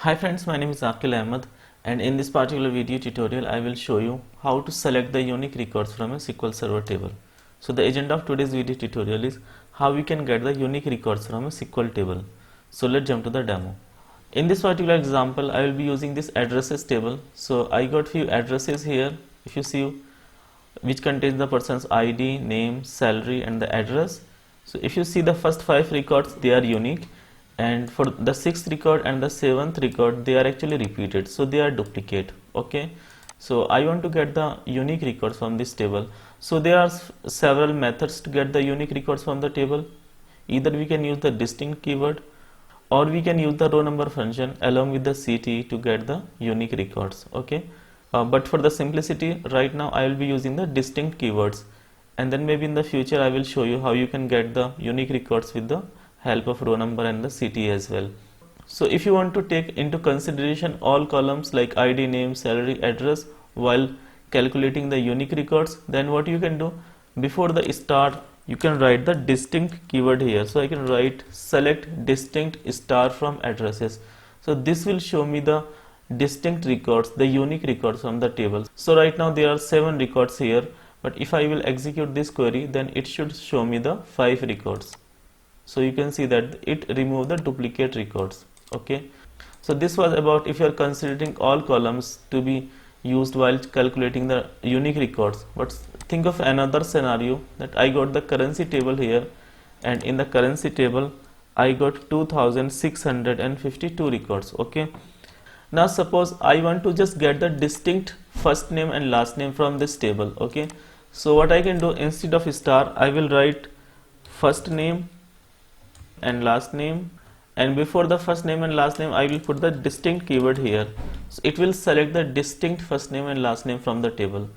Hi friends, my name is Aqil Ahmed, and in this particular video tutorial I will show you how to select the unique records from a SQL Server table. So the agenda of today's video tutorial is how we can get the unique records from a SQL table. So let's jump to the demo. In this particular example I will be using this addresses table. So I got few addresses here, if you see, which contains the person's ID, name, salary and the address. So if you see the first 5 records, they are unique, and for the 6th record and the 7th record they are actually repeated, so they are duplicate. Okay, so I want to get the unique records from this table. So there are several methods to get the unique records from the table. Either we can use the distinct keyword, or we can use the row number function along with the CT to get the unique records. Okay, but for the simplicity right now I will be using the distinct keywords, and then maybe in the future I will show you how you can get the unique records with the help of row number and the CT as well. So if you want to take into consideration all columns like ID, name, salary, address while calculating the unique records, then what you can do, before the star you can write the distinct keyword here. So I can write select distinct star from addresses. So this will show me the distinct records, the unique records from the table. So right now there are 7 records here, but if I will execute this query, then it should show me the 5 records. So you can see that it removed the duplicate records. Okay, so this was about if you are considering all columns to be used while calculating the unique records. But think of another scenario, that I got the currency table here, and in the currency table I got 2652 records. Okay, now suppose I want to just get the distinct first name and last name from this table. Okay, so what I can do, instead of star I will write first name and last name, and before the first name and last name I will put the distinct keyword here. So it will select the distinct first name and last name from the table.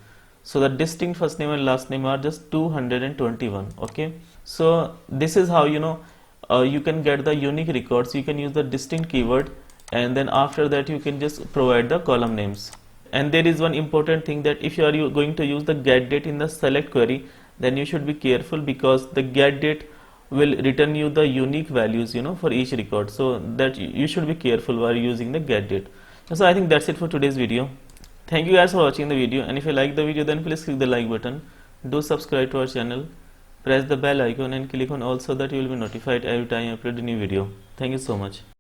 So the distinct first name and last name are just 221. Okay, so this is how you can get the unique records. You can use the distinct keyword, and then after that you can just provide the column names. And there is one important thing, that if you are going to use the get date in the select query, then you should be careful, because the get date will return you the unique values for each record. So that you should be careful while using the get date. So I think that's it for today's video. Thank you guys for watching the video, and if you like the video then please click the like button, do subscribe to our channel, press the bell icon and click on all, so that you will be notified every time I upload a new video. Thank you so much.